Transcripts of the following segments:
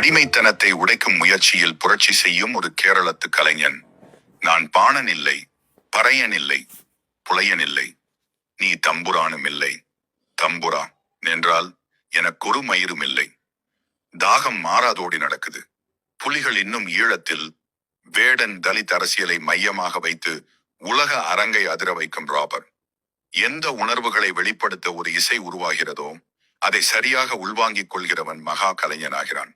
அடிமைத்தனத்தை உடைக்கும் முயற்சியில் புரட்சி செய்யும் ஒரு கேரளத்து கலைஞன். நான் பாணன் இல்லை, பறையன் இல்லை, புலையன் இல்லை, நீ தம்புரானும் இல்லை. தம்புரா என்றால் எனக்கொரு மயிரும் இல்லை. தாகம் மாறாதோடி நடக்குது. புலிகள் இன்னும் ஈழத்தில். வேடன் தலித் அரசியலை மையமாக வைத்து உலக அரங்கை அதிர வைக்கும் ராபர். எந்த உணர்வுகளை வெளிப்படுத்த ஒரு இசை உருவாகிறதோ அதை சரியாக உள்வாங்கிக் கொள்கிறவன் மகா கலைஞனாகிறான்.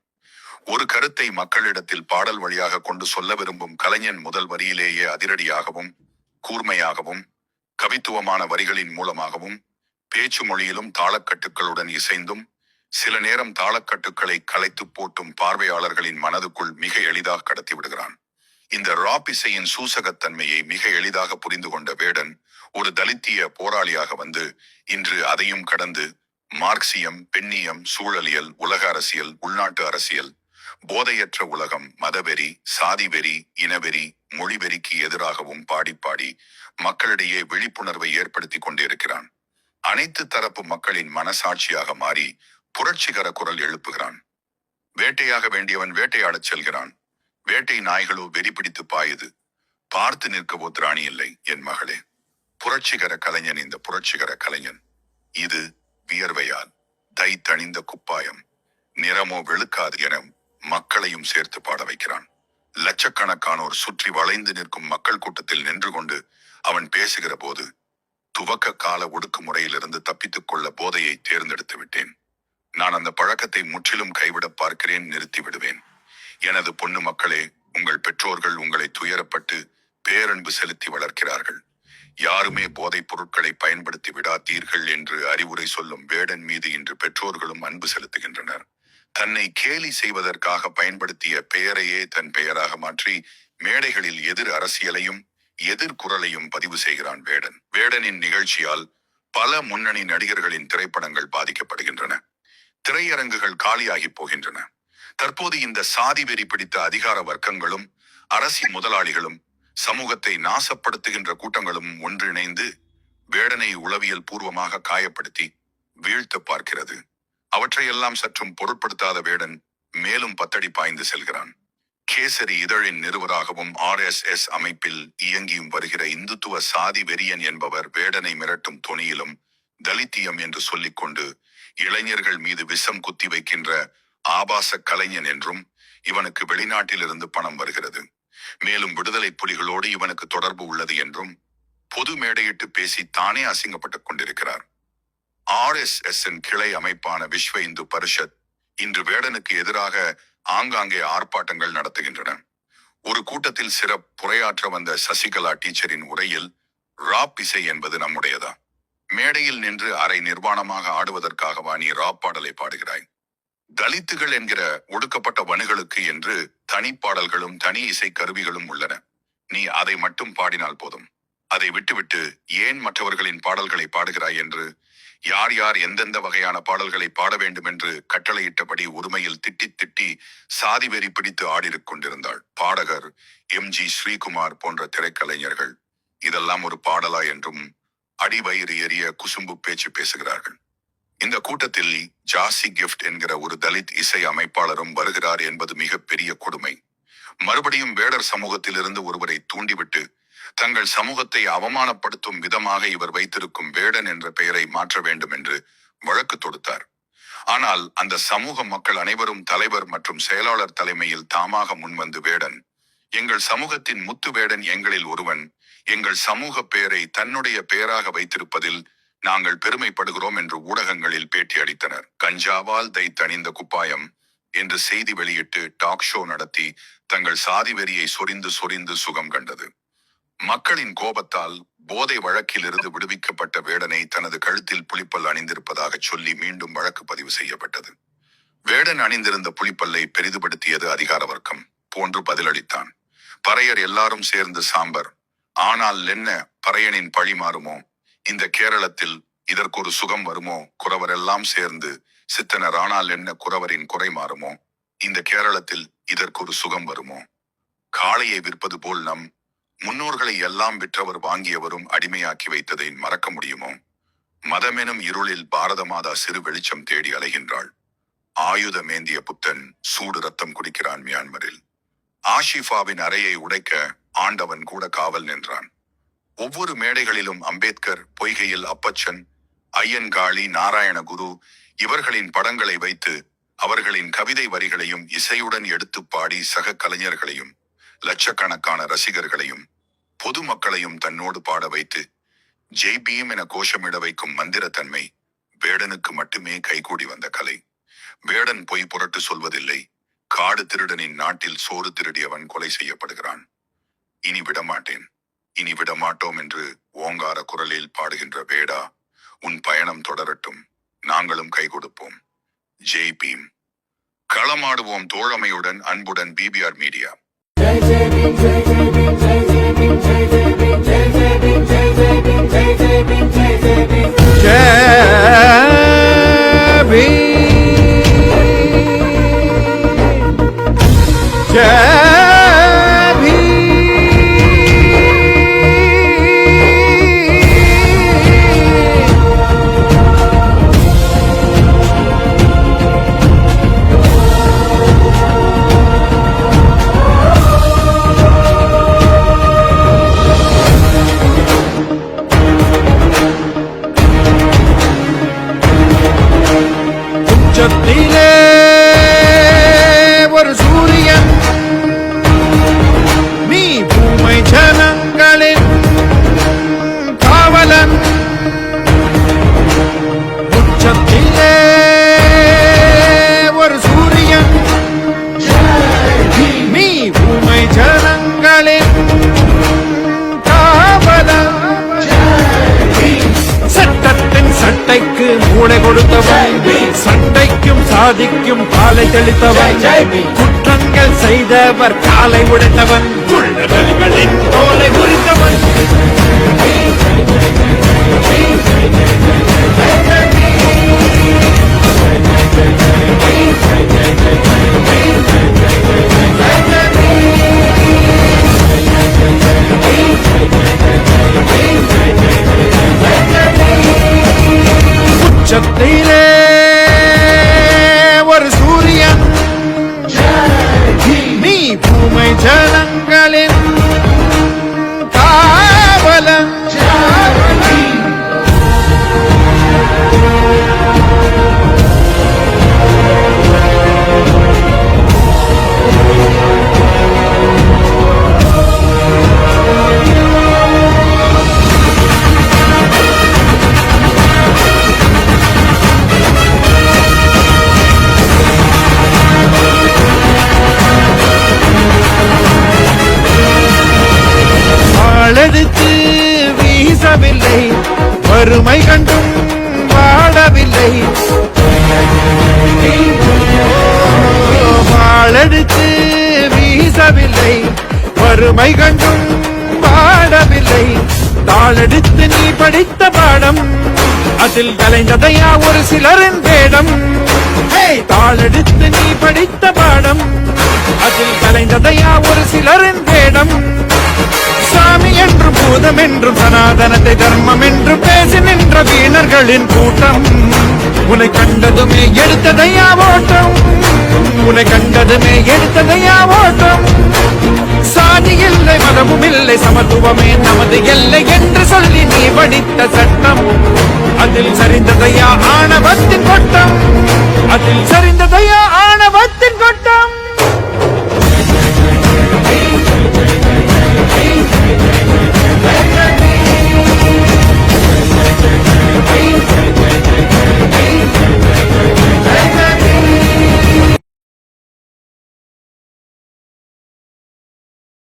ஒரு கருத்தை மக்களிடத்தில் பாடல் வழியாக கொண்டு சொல்ல விரும்பும் கலைஞன் முதல் வரியிலேயே அதிரடியாகவும் கூர்மையாகவும் கவித்துவமான வரிகளின் மூலமாகவும் பேச்சு மொழியிலும் தாளக்கட்டுக்களுடன் இசைந்தும் சில நேரம் தாளக்கட்டுக்களை கலைத்து போட்டும் பார்வையாளர்களின் மனதுக்குள் மிக எளிதாக கடத்தி விடுகிறான். இந்த ராப் இசையின் சூசகத்தன்மையை மிக எளிதாக புரிந்து கொண்ட வேடன் ஒரு தலித்திய போராளியாக வந்து இன்று அதையும் கடந்து மார்க்சியம், பெண்ணியம், சூழலியல், உலக அரசியல், உள்நாட்டு அரசியல், போதையற்ற உலகம், மதவெறி, சாதிவெறி, இனவெறி, மொழிவெறிக்கு எதிராகவும் பாடி பாடி மக்களிடையே விழிப்புணர்வை ஏற்படுத்தி கொண்டிருக்கிறான். அனைத்து தரப்பு மக்களின் மனசாட்சியாக மாறி புரட்சிகர குரல் எழுப்புகிறான். வேட்டையாக வேண்டியவன் வேட்டையாடச் செல்கிறான். வேட்டை நாய்களோ வெறி பிடித்து பாயுது. பார்த்து நிற்கவோ திராணி இல்லை என் மகளே. புரட்சிகர கலைஞன் இந்த புரட்சிகர கலைஞன். இது வியர்வையால் தைத்தணிந்த குப்பாயம், நிறமோ வெளுக்காது என மக்களையும் சேர்த்து பாட வைக்கிறான். லட்சக்கணக்கானோர் சுற்றி வளைந்து நிற்கும் மக்கள் கூட்டத்தில் நின்று கொண்டு அவன் பேசுகிற போது துவக்க கால ஒடுக்குமுறையிலிருந்து தப்பித்துக் கொள்ள போதையை தேர்ந்தெடுத்து விட்டேன். நான் அந்த பழக்கத்தை முற்றிலும் கைவிட பார்க்கிறேன், நிறுத்தி விடுவேன். எனது பொண்ணு மக்களே, உங்கள் பெற்றோர்கள் உங்களை துயரப்பட்டு பேரன்பு செலுத்தி வளர்க்கிறார்கள். யாருமே போதைப் பொருட்களை பயன்படுத்தி விடாதீர்கள் என்று அறிவுரை சொல்லும் வேடன் மீது இன்று பெற்றோர்களும் அன்பு செலுத்துகின்றனர். தன்னை கேலி செய்வதற்காக பயன்படுத்திய பெயரையே தன் பெயராக மாற்றி மேடைகளில் எதிர் அரசியலையும் எதிர்குரலையும் பதிவு செய்கிறான் வேடன். வேடனின் நிகழ்ச்சியால் பல முன்னணி நடிகர்களின் திரைப்படங்கள் பாதிக்கப்படுகின்றன. திரையரங்குகள் காலியாகி போகின்றன. தற்போது இந்த சாதி வெறி பிடித்த அதிகார வர்க்கங்களும் அரசியல் முதலாளிகளும் சமூகத்தை நாசப்படுத்துகின்ற கூட்டங்களும் ஒன்றிணைந்து வேடனை உளவியல் பூர்வமாக காயப்படுத்தி வீழ்த்த பார்க்கிறது. அவற்றையெல்லாம் சற்றும் பொருட்படுத்தாத வேடன் மேலும் பத்தடி பாய்ந்து செல்கிறான். கேசரி இதழின் நிறுவராகவும் RSS அமைப்பில் இயங்கியும் வருகிற இந்துத்துவ சாதி வெறியன் என்பவர் வேடனை மிரட்டும் தொனியிலும் தலித்தியம் என்று சொல்லிக்கொண்டு இளைஞர்கள் மீது விஷம் குத்தி வைக்கின்ற ஆபாச கலைஞன் என்றும் இவனுக்கு வெளிநாட்டிலிருந்து பணம் வருகிறது, மேலும் விடுதலை புலிகளோடு இவனுக்கு தொடர்பு உள்ளது என்றும் பொது மேடையிட்டு பேசி தானே அசிங்கப்பட்டுக் கொண்டிருக்கிறார். RSSன் கிளை அமைப்பான விஸ்வ இந்து பரிஷத் இன்று வேடனுக்கு எதிராக ஆங்காங்கே ஆர்ப்பாட்டங்கள் நடத்துகின்றன. ஒரு கூட்டத்தில் சிறப்புரையாற்ற வந்த சசிகலா டீச்சரின் உரையில் ராப் இசை என்பது நம்முடையதா? மேடையில் நின்று அரை நிர்வாணமாக ஆடுவதற்காகவா நீ ராப் பாடலை பாடுகிறாய்? தலித்துகள் என்கிற ஒடுக்கப்பட்ட வனுகளுக்கு என்று தனிப்பாடல்களும் தனி இசை கருவிகளும் உள்ளன. நீ அதை மட்டும் பாடினால் போதும். அதை விட்டுவிட்டு ஏன் மற்றவர்களின் பாடல்களை பாடுகிறாய் என்று யார் யார் எந்தெந்த வகையான பாடல்களை பாட வேண்டும் என்று கட்டளையிட்டபடி உரிமையில் திட்டி திட்டி சாதி வெறி பிடித்து ஆடிருக் கொண்டிருந்தாள். பாடகர் MG ஸ்ரீகுமார் போன்ற திரைக்கலைஞர்கள் இதெல்லாம் ஒரு பாடலா என்றும் அடிவயிறு எறிய குசும்பு பேச்சு பேசுகிறார்கள். இந்த கூட்டத்தில் ஜாசி கிஃப்ட் என்கிற ஒரு தலித் இசை அமைப்பாளரும் வருகிறார் என்பது மிக பெரிய கொடுமை. மறுபடியும் வேடர் சமூகத்திலிருந்து ஒருவரை தூண்டிவிட்டு தங்கள் சமூகத்தை அவமானப்படுத்தும் விதமாக இவர் வைத்திருக்கும் வேடன் என்ற பெயரை மாற்ற வேண்டும் என்று வழக்கு தொடுத்தார். ஆனால் அந்த சமூக மக்கள் அனைவரும் தலைவர் மற்றும் செயலாளர் தலைமையில் தாமாக முன்வந்து வேடன், எங்கள் சமூகத்தின் முத்து வேடன் எங்களில் ஒருவன், எங்கள் சமூக பெயரை தன்னுடைய பெயராக வைத்திருப்பதில் நாங்கள் பெருமைப்படுகிறோம் என்று ஊடகங்களில் பேட்டி அளித்தனர். கஞ்சாவால் தைத்தணிந்த குப்பாயம் என்று செய்தி வெளியிட்டு டாக் ஷோ நடத்தி தங்கள் சாதி வெறியை சொரிந்து சொரிந்து சுகம் கண்டது. மக்களின் கோபத்தால் போதை வழக்கிலிருந்து விடுவிக்கப்பட்ட வேடனை தனது கழுத்தில் புலிப்பல் அணிந்திருப்பதாக சொல்லி மீண்டும் வழக்கு பதிவு செய்யப்பட்டது. வேடன் அணிந்திருந்த புலிப்பல்லை பெரிதுபடுத்தியது அதிகார வர்க்கம் போன்று பதிலளித்தான். பறையர் எல்லாரும் சேர்ந்து சாம்பர். ஆனால் என்ன பறையனின் பழி மாறுமோ? இந்த கேரளத்தில் இதற்கு ஒரு சுகம் வருமோ? குறவர் எல்லாம் சேர்ந்து சித்தனர். ஆனால் என்ன குறவரின் குறை மாறுமோ? இந்த கேரளத்தில் இதற்கு ஒரு சுகம் வருமோ? காளையை விற்பது போல் நம் முன்னோர்களை எல்லாம் விற்றவர் வாங்கியவரும் அடிமையாக்கி வைத்ததை மறக்க முடியுமோ? மதமெனும் இருளில் பாரத மாதா சிறு வெளிச்சம் தேடி அலைகின்றாள். ஆயுதமேந்திய புத்தன் சூடு ரத்தம் குடிக்கிறான் மியான்மரில். ஆஷிஃபாவின் அறையை உடைக்க ஆண்டவன் கூட காவல் நின்றான். ஒவ்வொரு மேடைகளிலும் அம்பேத்கர், பொய்கையில் அப்பச்சன், ஐயன்காளி, நாராயணகுரு இவர்களின் படங்களை வைத்து அவர்களின் கவிதை வரிகளையும் இசையுடன் எடுத்து பாடி சக கலைஞர்களையும் லட்சக்கணக்கான ரசிகர்களையும் பொதுமக்களையும் தன்னோடு பாட வைத்து ஜெய் பீம் என கோஷமிட வைக்கும் மந்திரத்தன்மை வேடனுக்கு மட்டுமே கைகூடி வந்த கலை. வேடன் பொய் புரட்டு சொல்வதில்லை. காடு திருடனின் நாட்டில் சோறு திருடியவன் கொலை செய்யப்படுகிறான். இனி விடமாட்டேன், இனி விடமாட்டோம் என்று ஓங்கார குரலில் பாடுகின்ற வேடா, உன் பயணம் தொடரட்டும், நாங்களும் கை கொடுப்போம். ஜெய் பீம். களமாடுவோம் தோழமையுடன், அன்புடன். PPR media. உச்சத்திலே ஒரு சூரியன், நீ பூமை ஜனங்களின் காவலன். உச்சத்திலே ஒரு சூரியன், நீ பூமை ஜனங்களின் காவலன். சட்டத்தின் சட்டைக்கு மூளை கொடுத்தவன், சண்டைக்கும் சாதிக்கும் காலை தெளித்தவன், குற்றங்கள் செய்தவர் காலை உடைத்தவன், உள்ளவர்களின் தோலை உரித்தவன். உச்சத்திலே ஒரு சூரியன், நீ பூமை ஜனங்களின் காவலன். எடுத்து வீசவில்லை, வறுமை கண்டும் வாழவில்லை. வாழெடுத்து வீசவில்லை, வறுமை கண்டும் வாழவில்லை. தாளெடுத்து நீ படித்த பாடம், அதில் கலைந்ததையா ஒரு சிலரின் வேடம். தாளெடுத்து நீ படித்த பாடம், அதில் கலைந்ததையா ஒரு சிலரின் வேடம். சாமி என்றும் பூதம் என்றும் சனாதனத்தை தர்மம் என்றும் பேசி நின்ற வீணர்களின் கூட்டம். உன்னை கண்டதுமே எடுத்ததையா ஓட்டம், உன்னை கண்டதுமே எடுத்ததையா ஓட்டம். சாதி இல்லை, மதமும் இல்லை, சமத்துவமே நமது எல்லை என்று சொல்லி நீ படித்த சட்டம். அதில் சரிந்ததையா ஆணவத்தின் கொட்டம், அதில் சரிந்ததையா ஆணவத்தின்